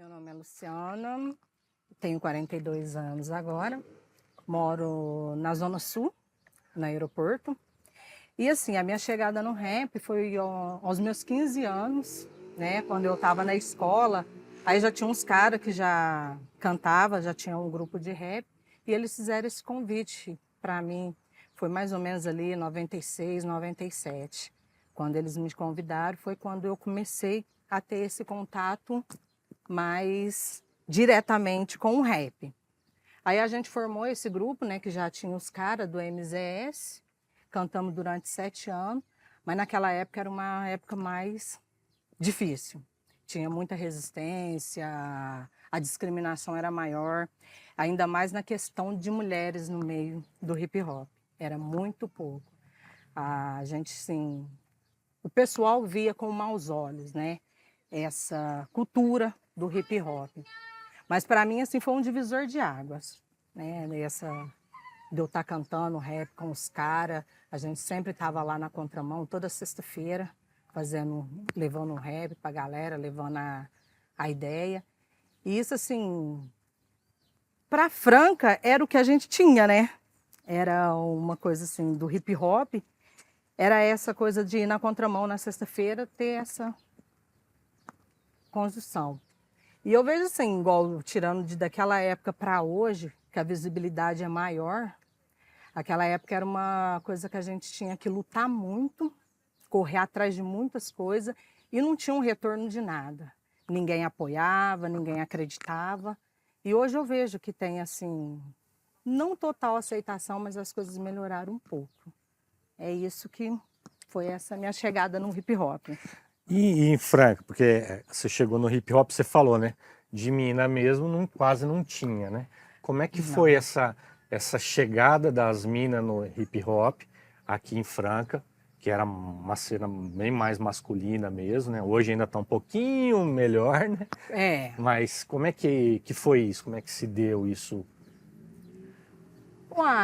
Meu nome é Luciana, tenho 42 anos agora, moro na Zona Sul, no aeroporto. E assim, a minha chegada no rap foi aos meus 15 anos, né? Quando eu estava na escola, aí já tinha uns caras que já cantavam, já tinha um grupo de rap, e eles fizeram esse convite para mim. Foi mais ou menos ali em 96, 97. Quando eles me convidaram, foi quando eu comecei a ter esse contato mais diretamente com o rap. Aí a gente formou esse grupo, né, que já tinha os caras do MZS, cantamos durante 7 anos, mas naquela época era uma época mais difícil. Tinha muita resistência, a discriminação era maior, ainda mais na questão de mulheres no meio do hip hop. Era muito pouco. A gente, sim, o pessoal via com maus olhos, né, essa cultura do hip hop. Mas para mim, assim, foi um divisor de águas, né? De eu estar cantando rap com os caras, a gente sempre estava lá na contramão, toda sexta-feira, levando um rap para a galera, levando a ideia. E isso, assim, para Franca era o que a gente tinha, né? Era uma coisa assim do hip hop, era essa coisa de ir na contramão na sexta-feira, ter essa construção. E eu vejo assim, igual tirando daquela época para hoje, que a visibilidade é maior, aquela época era uma coisa que a gente tinha que lutar muito, correr atrás de muitas coisas e não tinha um retorno de nada. Ninguém apoiava, ninguém acreditava. E hoje eu vejo que tem assim, não total aceitação, mas as coisas melhoraram um pouco. É isso que foi essa minha chegada no hip hop. E em Franca, porque você chegou no hip hop, você falou, né? De mina mesmo, quase não tinha, né? Como é que foi essa chegada das minas no hip hop aqui em Franca, que era uma cena bem mais masculina mesmo, né? Hoje ainda está um pouquinho melhor, né? É. Mas como é que foi isso? Como é que se deu isso?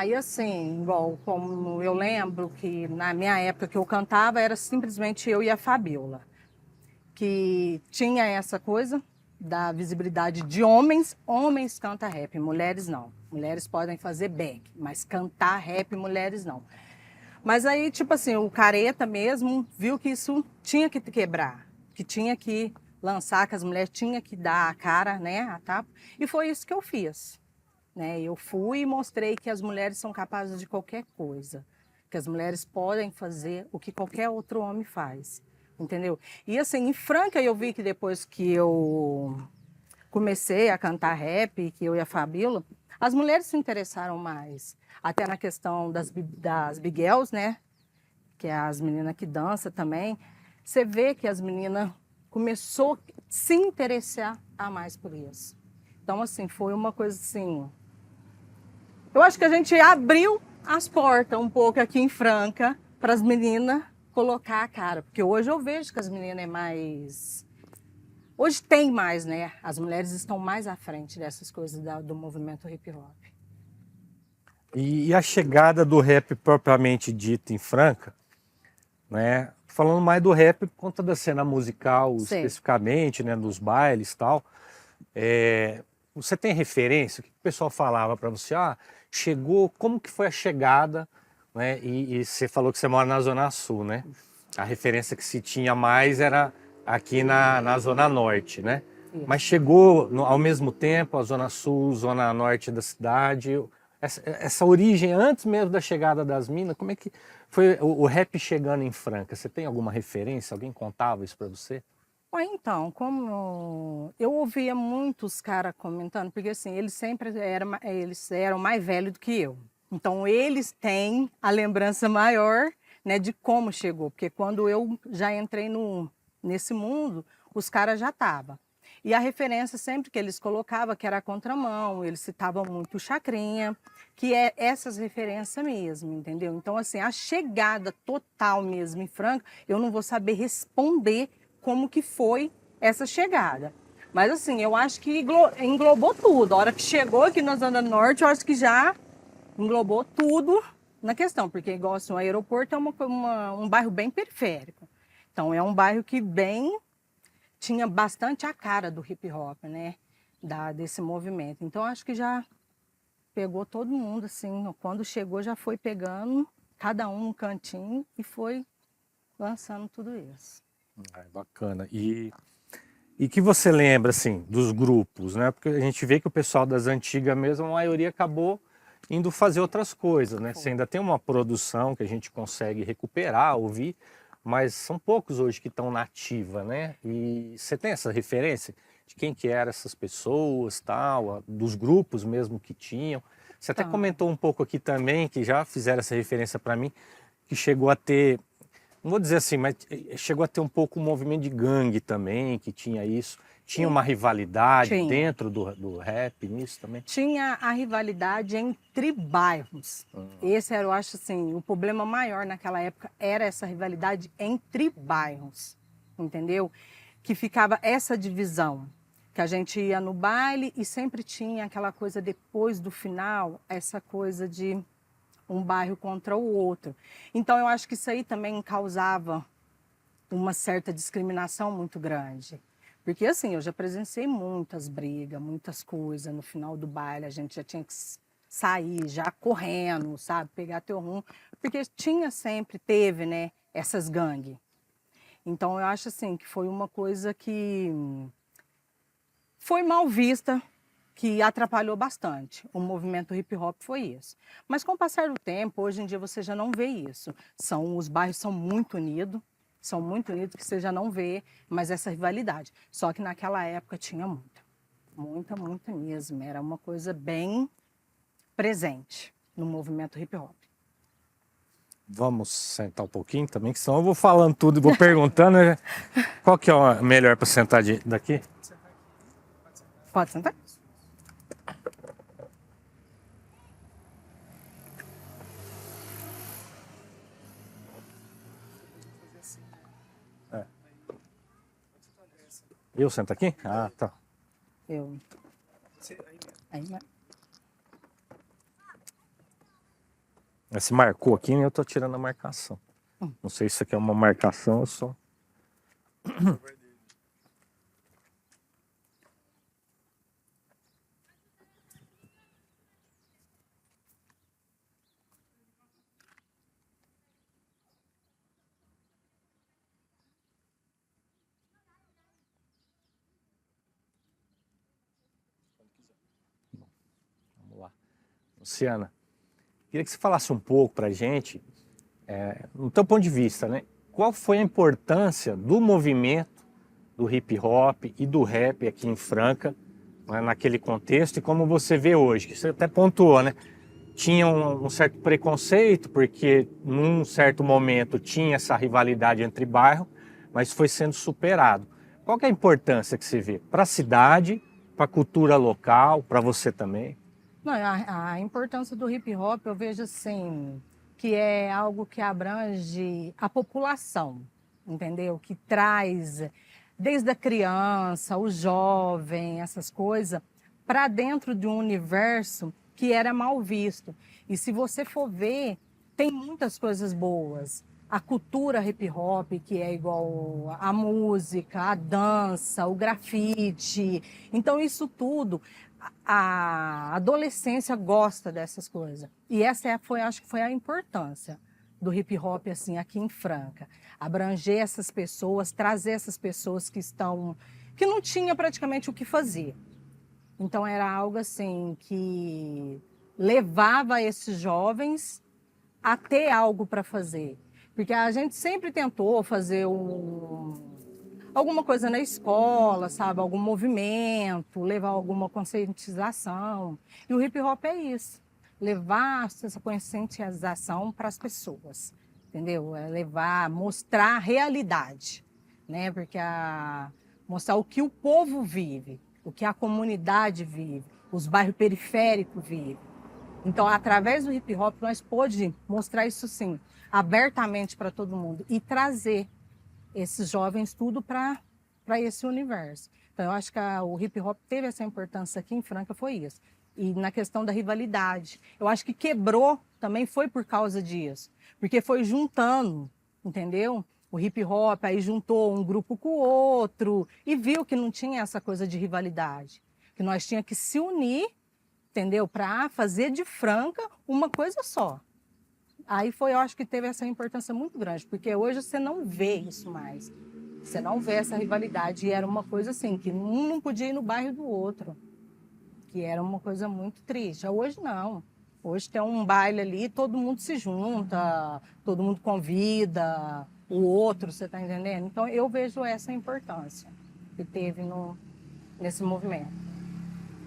E assim, igual como eu lembro que na minha época que eu cantava era simplesmente eu e a Fabiola, que tinha essa coisa da visibilidade de homens, homens cantam rap, mulheres não. Mulheres podem fazer back, mas cantar rap, mulheres não. Mas aí, tipo assim, o Careta mesmo viu que isso tinha que quebrar, que tinha que lançar, que as mulheres tinham que dar a cara, né, a tapa, e foi isso que eu fiz. Né? Eu fui e mostrei que as mulheres são capazes de qualquer coisa, que as mulheres podem fazer o que qualquer outro homem faz, entendeu? E assim, em Franca eu vi que depois que eu comecei a cantar rap, que eu e a Fabíola, as mulheres se interessaram mais, até na questão das Big Girls, né? Que é as meninas que dançam também. Você vê que as meninas começou a se interessar a mais por isso. Então, assim, foi uma coisa assim. Eu acho que a gente abriu as portas um pouco aqui em Franca para as meninas colocar a cara, porque hoje eu vejo que as meninas é mais. Hoje tem mais, né? As mulheres estão mais à frente dessas coisas do movimento hip hop. E a chegada do rap propriamente dito em Franca, né? Falando mais do rap por conta da cena musical, Sei. especificamente, né? Dos bailes e tal. Você tem referência? O que o pessoal falava para você? Chegou, como que foi a chegada? Né? E você falou que você mora na Zona Sul, né? A referência que se tinha mais era aqui na Zona Norte, né? Isso. Mas chegou ao mesmo tempo a Zona Sul, Zona Norte da cidade. Essa origem antes mesmo da chegada das minas, como é que foi o rap chegando em Franca? Você tem alguma referência? Alguém contava isso para você? Então, como eu ouvia muitos caras comentando, porque assim, eles eram mais velhos do que eu. Então, eles têm a lembrança maior, né, de como chegou, porque quando eu já entrei nesse mundo, os caras já estavam. E a referência sempre que eles colocavam, que era a contramão, eles citavam muito o Chacrinha, que é essas referências mesmo, entendeu? Então, assim, a chegada total mesmo em Franca, eu não vou saber responder como que foi essa chegada. Mas assim, eu acho que englobou tudo. A hora que chegou aqui na Zona Norte, eu acho que já englobou tudo na questão, porque igual assim, o aeroporto é um bairro bem periférico. Então é um bairro que bem tinha bastante a cara do hip hop, né? Desse movimento. Então acho que já pegou todo mundo, assim, quando chegou já foi pegando cada um cantinho e foi lançando tudo isso. Bacana. E que você lembra, assim, dos grupos, né? Porque a gente vê que o pessoal das antigas mesmo, a maioria acabou indo fazer outras coisas, né? Você ainda tem uma produção que a gente consegue recuperar, ouvir, mas são poucos hoje que estão na ativa, né? E você tem essa referência de quem que eram essas pessoas, tal, dos grupos mesmo que tinham? Você até comentou um pouco aqui também, que já fizeram essa referência para mim, que chegou a ter, não vou dizer assim, mas chegou a ter um pouco um movimento de gangue também, que tinha isso. Tinha uma rivalidade dentro do rap nisso também? Tinha a rivalidade entre bairros. Esse era, eu acho assim, o problema maior naquela época era essa rivalidade entre bairros, entendeu? Que ficava essa divisão, que a gente ia no baile e sempre tinha aquela coisa depois do final, essa coisa de um bairro contra o outro. Então eu acho que isso aí também causava uma certa discriminação muito grande. Porque assim, eu já presenciei muitas brigas, muitas coisas no final do baile, a gente já tinha que sair já correndo, sabe, pegar teu rumo, porque teve, né, essas gangues. Então eu acho assim que foi uma coisa que foi mal vista, que atrapalhou bastante. O movimento hip hop foi isso. Mas com o passar do tempo, hoje em dia você já não vê isso. Os bairros são muito unidos que você já não vê mais essa rivalidade. Só que naquela época tinha muita mesmo. Era uma coisa bem presente no movimento hip hop. Vamos sentar um pouquinho também, que senão eu vou falando tudo e vou perguntando, né? Qual que é o melhor para sentar daqui? Pode sentar? Eu sento aqui? Ah, tá. Aí, Se marcou aqui, né? Eu tô tirando a marcação. Não sei se isso aqui é uma marcação ou só... Vamos lá. Luciana, queria que você falasse um pouco pra gente, no teu ponto de vista, né? Qual foi a importância do movimento do hip hop e do rap aqui em Franca, né, naquele contexto, e como você vê hoje, que você até pontuou, né? Tinha um certo preconceito, porque num certo momento tinha essa rivalidade entre bairros, mas foi sendo superado. Qual que é a importância que você vê para a cidade, para a cultura local, para você também? não, a importância do hip hop eu vejo assim, que é algo que abrange a população, entendeu? Que traz desde a criança, o jovem, essas coisas, para dentro de um universo que era mal visto. E se você for ver, tem muitas coisas boas. A cultura hip hop, que é igual a música, a dança, o grafite. Então, isso tudo, a adolescência gosta dessas coisas. E acho que foi a importância do hip hop assim aqui em Franca. Abranger essas pessoas, trazer essas pessoas que não tinha praticamente o que fazer. Então era algo assim que levava esses jovens a ter algo para fazer. Porque a gente sempre tentou fazer alguma coisa na escola, sabe? Algum movimento, levar alguma conscientização. E o hip hop é isso, levar essa conscientização para as pessoas, entendeu? É levar, mostrar a realidade, né? Porque mostrar o que o povo vive, o que a comunidade vive, os bairros periféricos vivem. Então, através do hip hop, nós pôde mostrar isso sim, abertamente para todo mundo e trazer esses jovens tudo para esse universo. Então, eu acho que o hip hop teve essa importância aqui em Franca, foi isso. E na questão da rivalidade, eu acho que quebrou também foi por causa disso, porque foi juntando, entendeu? O hip hop aí juntou um grupo com o outro e viu que não tinha essa coisa de rivalidade, que nós tínhamos que se unir, entendeu? Para fazer de Franca uma coisa só. Aí foi, eu acho que teve essa importância muito grande, porque hoje você não vê isso mais. Você não vê essa rivalidade. E era uma coisa assim, que um não podia ir no bairro do outro, que era uma coisa muito triste. Hoje não. Hoje tem um baile ali, todo mundo se junta, todo mundo convida o outro, você está entendendo? Então eu vejo essa importância que teve nesse movimento.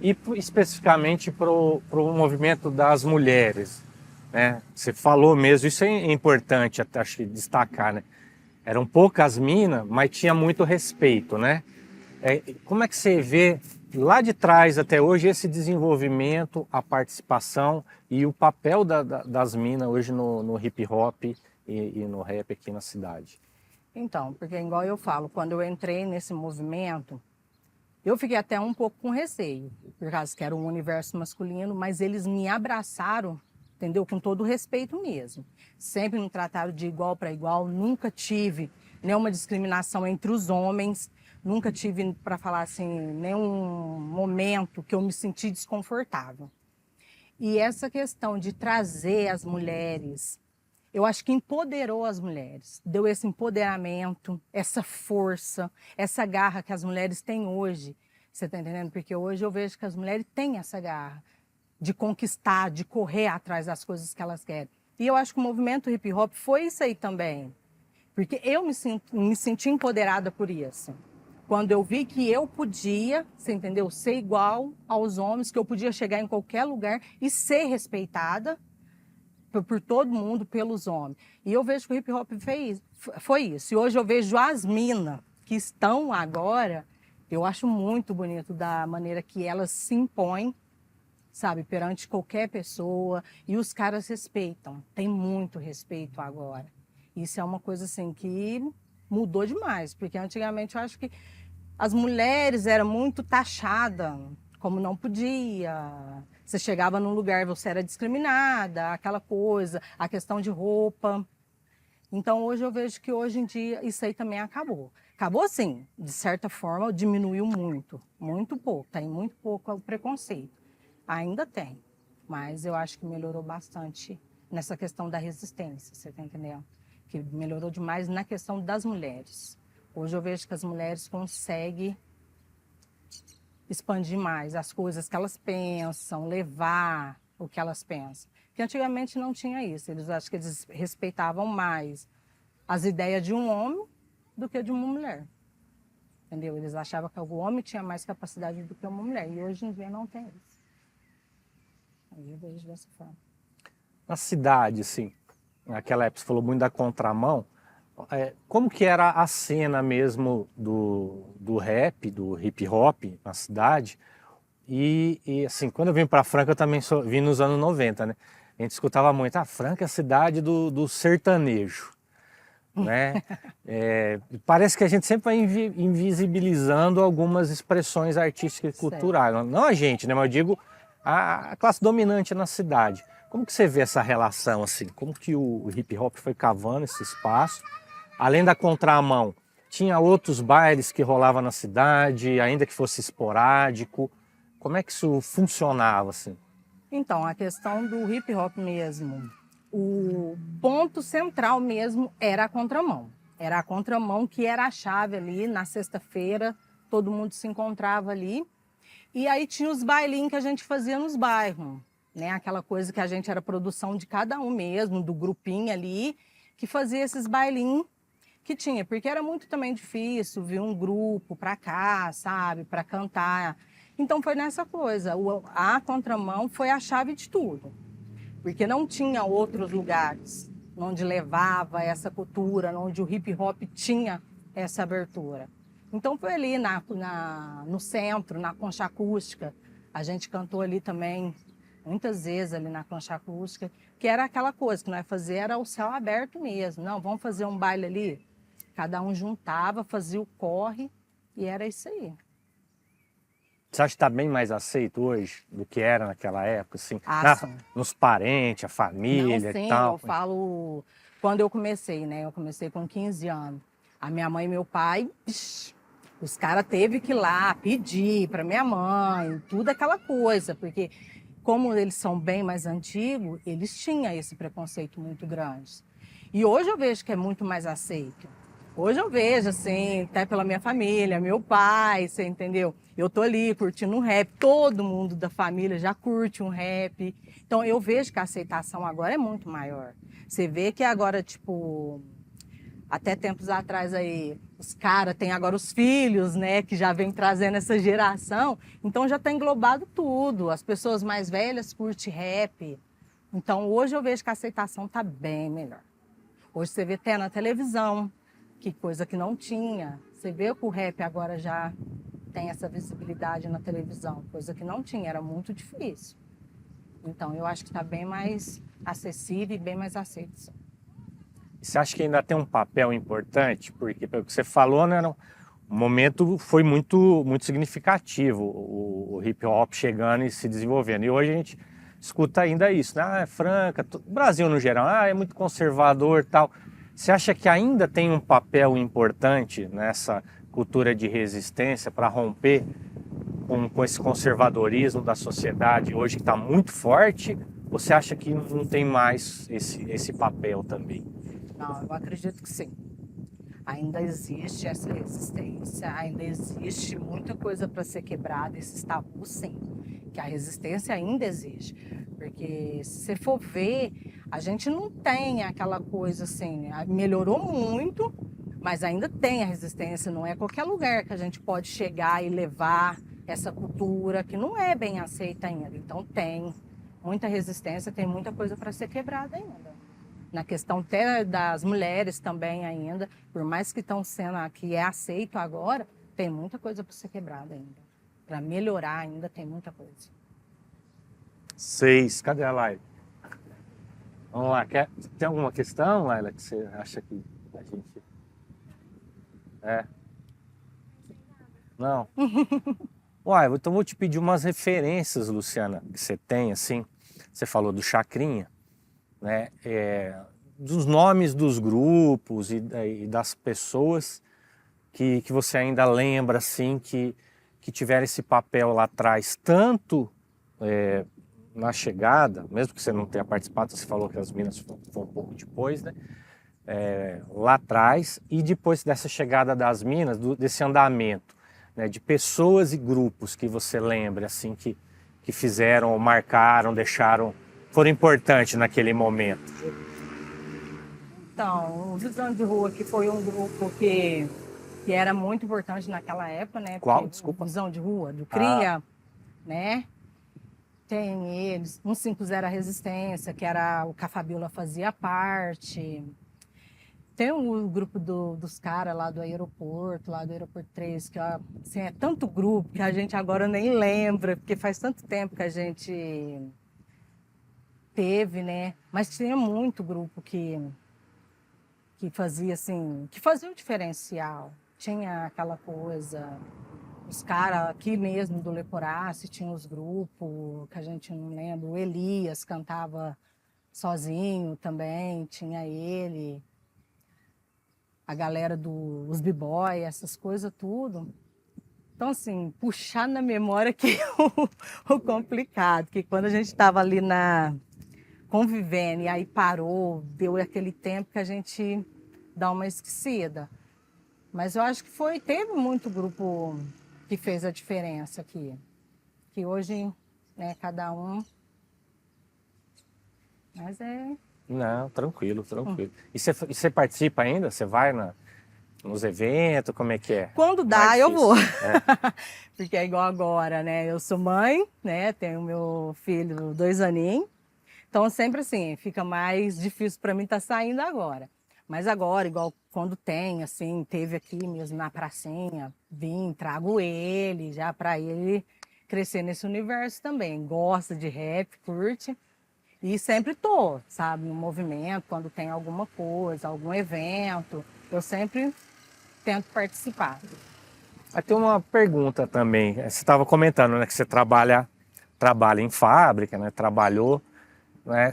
E especificamente para o movimento das mulheres, né? Você falou mesmo, isso é importante, acho que destacar, né? Eram poucas minas, mas tinha muito respeito, né? Como é que você vê lá de trás até hoje esse desenvolvimento, a participação e o papel das minas hoje no hip hop e no rap aqui na cidade? Então, porque igual eu falo, quando eu entrei nesse movimento, eu fiquei até um pouco com receio, por causa que era um universo masculino, mas eles me abraçaram, entendeu? Com todo o respeito mesmo. Sempre me trataram de igual para igual, nunca tive nenhuma discriminação entre os homens, nunca tive, para falar assim, nenhum momento que eu me senti desconfortável. E essa questão de trazer as mulheres, eu acho que empoderou as mulheres, deu esse empoderamento, essa força, essa garra que as mulheres têm hoje. Você está entendendo? Porque hoje eu vejo que as mulheres têm essa garra de conquistar, de correr atrás das coisas que elas querem. E eu acho que o movimento hip hop foi isso aí também. Porque eu me senti empoderada por isso. Quando eu vi que eu podia, você entendeu, ser igual aos homens, que eu podia chegar em qualquer lugar e ser respeitada por todo mundo, pelos homens. E eu vejo que o hip hop foi isso. E hoje eu vejo as minas que estão agora, eu acho muito bonito da maneira que elas se impõem, sabe, perante qualquer pessoa. E os caras respeitam, tem muito respeito agora. Isso é uma coisa assim que mudou demais, porque antigamente eu acho que as mulheres eram muito taxadas, como não podia. Você chegava num lugar, você era discriminada, aquela coisa, a questão de roupa. Então hoje eu vejo que hoje em dia isso aí também acabou. Acabou sim, de certa forma diminuiu muito, muito pouco, tem muito pouco o preconceito. Ainda tem, mas eu acho que melhorou bastante nessa questão da resistência, você está entendendo? Que melhorou demais na questão das mulheres. Hoje eu vejo que as mulheres conseguem expandir mais as coisas que elas pensam, levar o que elas pensam. Porque antigamente não tinha isso, eles acho que eles respeitavam mais as ideias de um homem do que de uma mulher. Entendeu? Eles achavam que o homem tinha mais capacidade do que uma mulher, e hoje em dia não tem isso. Aí eu vejo dessa forma. Na cidade, assim, naquela época você falou muito da contramão, como que era a cena mesmo do rap, do hip hop na cidade? E assim, quando eu vim para Franca, eu também vim nos anos 90, né? A gente escutava muito, Franca é a cidade do sertanejo, né? Parece que a gente sempre vai invisibilizando algumas expressões artísticas e culturais. Não a gente, né? Mas eu digo a classe dominante na cidade. Como que você vê essa relação, assim? Como que o hip hop foi cavando esse espaço? Além da contramão, tinha outros bailes que rolavam na cidade, ainda que fosse esporádico. Como é que isso funcionava, assim? Então, a questão do hip hop mesmo, o ponto central mesmo era a contramão. Era a contramão que era a chave ali na sexta-feira, todo mundo se encontrava ali. E aí tinha os bailinhos que a gente fazia nos bairros, né? Aquela coisa que a gente era produção de cada um mesmo, do grupinho ali, que fazia esses bailinhos que tinha, porque era muito também difícil vir um grupo para cá, sabe, para cantar. Então foi nessa coisa, a contramão foi a chave de tudo, porque não tinha outros lugares onde levava essa cultura, onde o hip hop tinha essa abertura. Então foi ali no centro, na concha acústica, a gente cantou ali também, muitas vezes ali na concha acústica, que era aquela coisa que nós fazia, era o céu aberto mesmo. Não, vamos fazer um baile ali? Cada um juntava, fazia o corre e era isso aí. Você acha que está bem mais aceito hoje do que era naquela época, assim? Ah, sim. Nos parentes, a família Não, e sim, tal? eu falo quando eu comecei, né? Eu comecei com 15 anos. A minha mãe e meu pai, os caras teve que ir lá pedir para minha mãe, tudo aquela coisa, porque como eles são bem mais antigos, eles tinham esse preconceito muito grande. E hoje eu vejo que é muito mais aceito. Hoje eu vejo, assim, até pela minha família, meu pai, você entendeu? Eu tô ali curtindo um rap, todo mundo da família já curte um rap. Então eu vejo que a aceitação agora é muito maior. Você vê que agora, tipo, até tempos atrás aí, os caras têm agora os filhos, né, que já vem trazendo essa geração, então já está englobado tudo. As pessoas mais velhas curtem rap. Então hoje eu vejo que a aceitação está bem melhor. Hoje você vê até na televisão, que coisa que não tinha. Você vê que o rap agora já tem essa visibilidade na televisão, coisa que não tinha, era muito difícil. Então eu acho que está bem mais acessível e bem mais aceito. Sim. Você acha que ainda tem um papel importante? Porque, pelo que você falou, né, o momento foi muito significativo, o hip hop chegando e se desenvolvendo. E hoje a gente escuta ainda isso, né? Ah, é Franca, o Brasil no geral, é muito conservador e tal. Você acha que ainda tem um papel importante nessa cultura de resistência para romper com esse conservadorismo da sociedade hoje que está muito forte? Ou você acha que não tem mais esse papel também? Não, eu acredito que sim. Ainda existe essa resistência, ainda existe muita coisa para ser quebrada, esses tabus, sim, que a resistência ainda existe. Porque se você for ver, a gente não tem aquela coisa assim, melhorou muito, mas ainda tem a resistência, não é qualquer lugar que a gente pode chegar e levar essa cultura que não é bem aceita ainda. Então tem muita resistência, tem muita coisa para ser quebrada ainda. Na questão até das mulheres também ainda, por mais que estão sendo aqui, é aceito agora, tem muita coisa para ser quebrada ainda. Para melhorar ainda tem muita coisa. 6. Cadê a Laila? Vamos lá. Tem alguma questão, Laila, que você acha que a gente... Não? Uai, então vou te pedir umas referências, Luciana, que você tem, assim. Você falou do Chacrinha, né? Dos nomes dos grupos e das pessoas que você ainda lembra, assim, que tiveram esse papel lá atrás, tanto na chegada, mesmo que você não tenha participado, você falou que as Minas foi um pouco depois, né? Lá atrás, e depois dessa chegada das Minas, desse andamento, né, de pessoas e grupos que você lembra, assim, que fizeram, marcaram, foram importantes naquele momento. Então, o Visão de Rua, que foi um grupo que era muito importante naquela época, né? Qual? Desculpa. Visão de Rua, do Cria, né? Tem eles, 150 Resistência, que era o que a Fabiola fazia parte. Tem o grupo dos caras lá do aeroporto 3, que ó, assim, é tanto grupo que a gente agora nem lembra, porque faz tanto tempo que a gente teve, né? Mas tinha muito grupo que fazia assim, que fazia um diferencial. Tinha aquela coisa, os caras aqui mesmo do Leporace, tinha os grupos que a gente não lembra, o Elias cantava sozinho também, tinha ele. A galera dos b-boy, essas coisas tudo. Então, assim, puxar na memória que é o complicado, que quando a gente estava ali convivendo e aí parou, deu aquele tempo que a gente dá uma esquecida. Mas eu acho que teve muito grupo que fez a diferença aqui. Que hoje, né, cada um... Mas Não, tranquilo. E você participa ainda? Você vai nos eventos? Como é que é? Quando dá, eu vou. Porque é igual agora, né? Eu sou mãe, né? Tenho meu filho 2 aninhos. Então, sempre assim, fica mais difícil para mim estar saindo agora. Mas agora, igual quando tem, assim, teve aqui mesmo na pracinha, trago ele já para ele crescer nesse universo também. Gosta de rap, curte. E sempre tô, sabe, no movimento, quando tem alguma coisa, algum evento, eu sempre tento participar. Aí tem uma pergunta também. Você estava comentando, né, que você trabalha em fábrica, né? Trabalhou. né?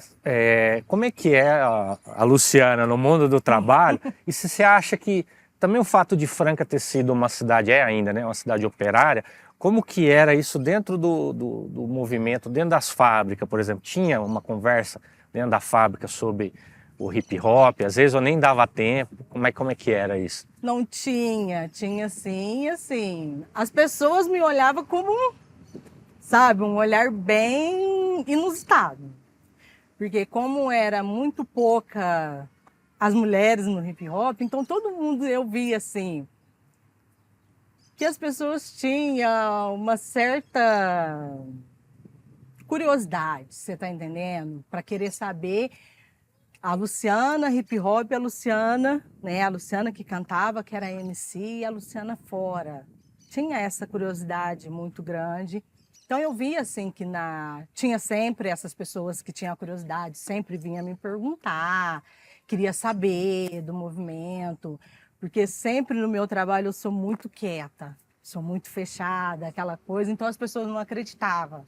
Como é que é a Luciana no mundo do trabalho? E se você acha que também o fato de Franca ter sido uma cidade, ainda, né, uma cidade operária, como que era isso dentro do movimento, dentro das fábricas, por exemplo? Tinha uma conversa dentro da fábrica sobre o hip hop? Às vezes eu nem dava tempo. Como é que era isso? Não tinha, tinha sim, e assim, as pessoas me olhavam como, sabe, um olhar bem inusitado. Porque como era muito pouca as mulheres no hip hop, então todo mundo eu via assim, que as pessoas tinham uma certa curiosidade, você tá entendendo? Para querer saber a Luciana hip hop, a Luciana, né? A Luciana que cantava, que era MC, e a Luciana fora. Tinha essa curiosidade muito grande. Então eu via assim que tinha sempre essas pessoas que tinham a curiosidade, sempre vinha me perguntar, queria saber do movimento, porque sempre no meu trabalho eu sou muito quieta, sou muito fechada, aquela coisa, então as pessoas não acreditavam.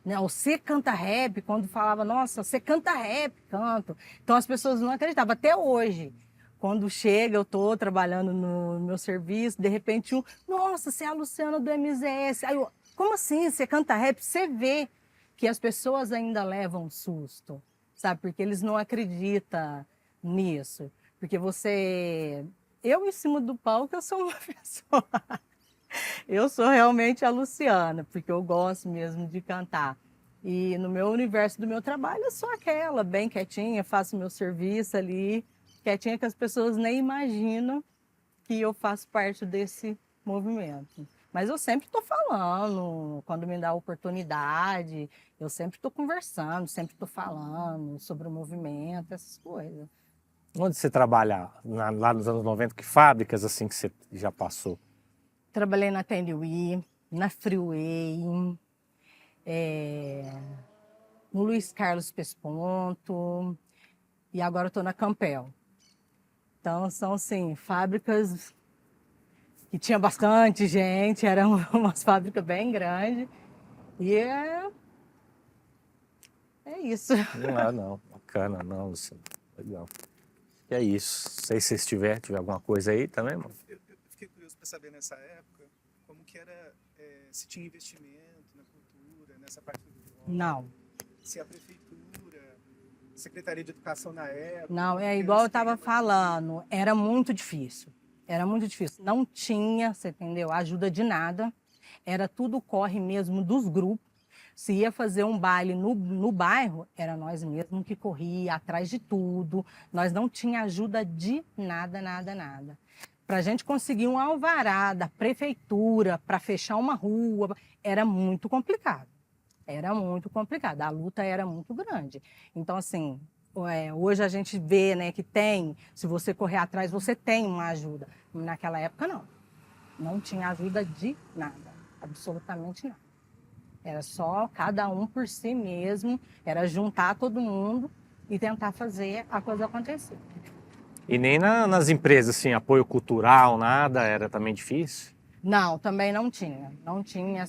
Né? Você canta rap, quando falava, nossa, você canta rap, canto. Então as pessoas não acreditavam, até hoje. Quando chega, eu estou trabalhando no meu serviço, de repente nossa, você é a Luciana do MZS. Aí eu, como assim, você canta rap? Você vê que as pessoas ainda levam um susto, sabe? Porque eles não acreditam nisso. Porque eu em cima do palco, eu sou uma pessoa. Eu sou realmente a Luciana, porque eu gosto mesmo de cantar. E no meu universo do meu trabalho, eu sou aquela, bem quietinha, faço meu serviço ali, quietinha, que as pessoas nem imaginam que eu faço parte desse movimento. Mas eu sempre estou falando, quando me dá a oportunidade, eu sempre estou conversando, sempre estou falando sobre o movimento, essas coisas. Onde você trabalha? Lá nos anos 90, que fábricas assim que você já passou? Trabalhei na TNUI, na Freeway, no Luiz Carlos Pesponto e agora estou na Campel. Então são assim, fábricas que tinha bastante gente, eram umas fábricas bem grandes. E é isso. Não, bacana, não, Luciano. Legal. E é isso. Não sei se tiver alguma coisa aí também, mano. Eu fiquei curioso para saber nessa época como que era, se tinha investimento na cultura, nessa parte do hip hop, Não, se a prefeitura, Secretaria de Educação na época. não, é porque igual eu isso estava teria- falando, era muito difícil. Era muito difícil. Não tinha, você entendeu, ajuda de nada. Era tudo corre mesmo dos grupos. Se ia fazer um baile no bairro, era nós mesmos que corria atrás de tudo. Nós não tinha ajuda de nada, nada, nada. Para a gente conseguir um alvará da prefeitura para fechar uma rua, era muito complicado. Era muito complicado. A luta era muito grande. Então, assim, hoje a gente vê, né, que tem, se você correr atrás, você tem uma ajuda. Naquela época, não. Não tinha ajuda de nada. Absolutamente nada. Era só cada um por si mesmo, era juntar todo mundo e tentar fazer a coisa acontecer. E nem nas empresas, assim, apoio cultural, nada, era também difícil? Não, também não tinha. Não tinha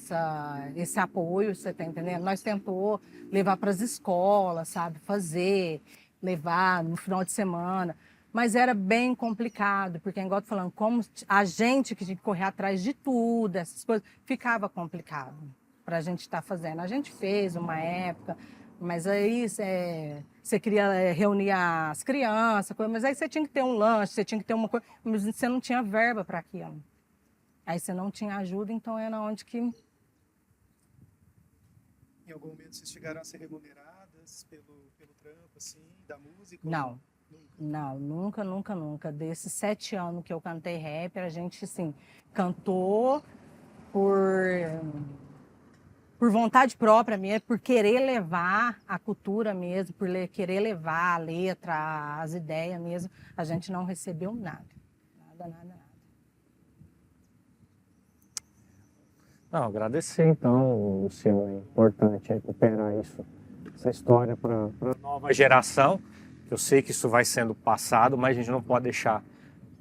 esse apoio, você está entendendo? Nós tentou levar para as escolas, sabe? Levar no final de semana. Mas era bem complicado, porque, igual eu tô falando, como a gente que tinha que correr atrás de tudo, essas coisas, ficava complicado para a gente estar fazendo. A gente fez uma época, mas aí você queria reunir as crianças, mas aí você tinha que ter um lanche, você tinha que ter uma coisa, mas você não tinha verba para aquilo. Aí você não tinha ajuda, então era onde que... Em algum momento vocês chegaram a ser remuneradas pelo trampo, assim, da música? Não, Nunca. não, nunca, nunca, nunca. Desses 7 anos que eu cantei rap, a gente, assim, cantou por vontade própria mesmo, por querer levar a cultura mesmo, querer levar a letra, as ideias mesmo. A gente não recebeu nada, nada, nada, nada. Não, agradecer então, Luciano, é importante recuperar isso, essa história para a nova geração. Eu sei que isso vai sendo passado, mas a gente não pode deixar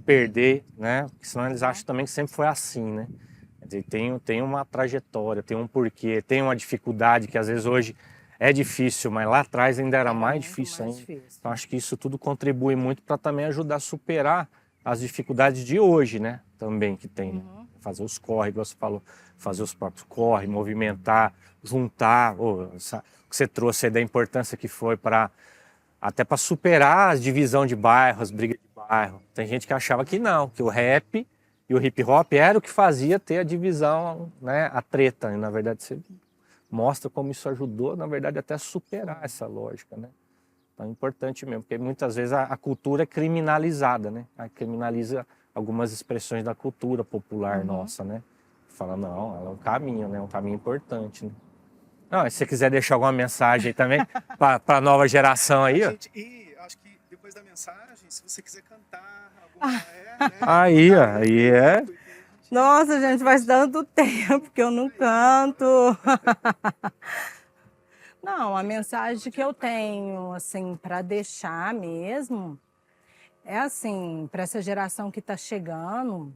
perder, né? Porque senão eles acham também que sempre foi assim, né? Quer dizer, tem uma trajetória, tem um porquê, tem uma dificuldade que às vezes hoje é difícil, mas lá atrás ainda era mais muito difícil mais ainda. difícil. Então acho que isso tudo contribui muito para também ajudar a superar as dificuldades de hoje, né? Também que tem, né? Fazer os corre, igual você falou, fazer os próprios corre, movimentar, juntar, o que você trouxe aí da importância que foi para até para superar as divisão de bairro, as brigas de bairro. Tem gente que achava que não, que o rap e o hip hop era o que fazia ter a divisão, né, a treta. E na verdade você mostra como isso ajudou, na verdade, até a superar essa lógica, né? Então é importante mesmo, porque muitas vezes a cultura é criminalizada, né? Aí criminaliza algumas expressões da cultura popular nossa, né? Fala, não, ela é um caminho, né? Um caminho importante, né? Não, se você quiser deixar alguma mensagem aí também para a nova geração aí, ó. Gente, e acho que depois da mensagem, se você quiser cantar alguma, né? Aí, ó, aí é. Porque a gente- Nossa, gente, faz tanto tempo que eu não canto. Não, a mensagem que eu tenho, assim, para deixar mesmo, é assim, para essa geração que está chegando,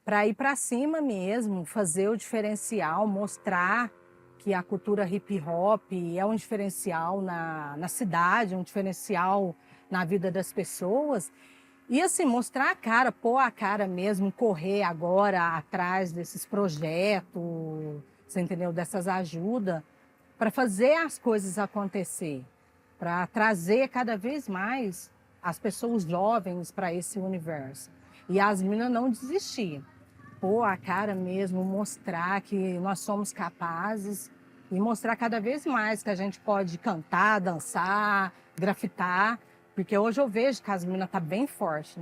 para ir para cima mesmo, fazer o diferencial, mostrar que a cultura hip hop é um diferencial na cidade, um diferencial na vida das pessoas. E assim, mostrar a cara, pôr a cara mesmo, correr agora atrás desses projetos, você entendeu? Dessas ajudas, para fazer as coisas acontecer, para trazer cada vez mais as pessoas jovens para esse universo. E as meninas não desistir, pôr a cara mesmo, mostrar que nós somos capazes e mostrar cada vez mais que a gente pode cantar, dançar, grafitar, porque hoje eu vejo que as meninas estão bem fortes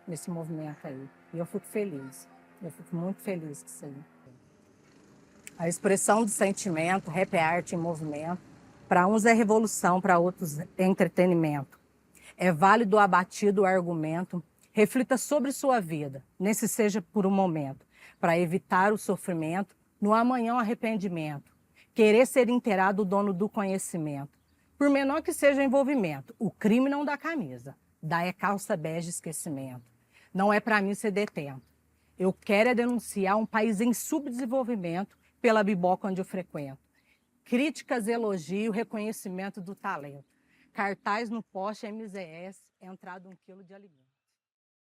nesse movimento aí. E eu fico feliz, eu fico muito feliz com isso aí. A expressão de sentimento, rap é arte em movimento. Para uns é revolução, para outros é entretenimento. É válido ou abatido o argumento. Reflita sobre sua vida, nesse seja por um momento, para evitar o sofrimento, no amanhã o arrependimento. Querer ser inteirado o dono do conhecimento. Por menor que seja o envolvimento, o crime não dá camisa, dá é calça bege esquecimento. Não é para mim ser detento. Eu quero é denunciar um país em subdesenvolvimento pela biboca onde eu frequento. Críticas, elogio, reconhecimento do talento. Cartaz no poste MZS, entrada 1 quilo de alimento.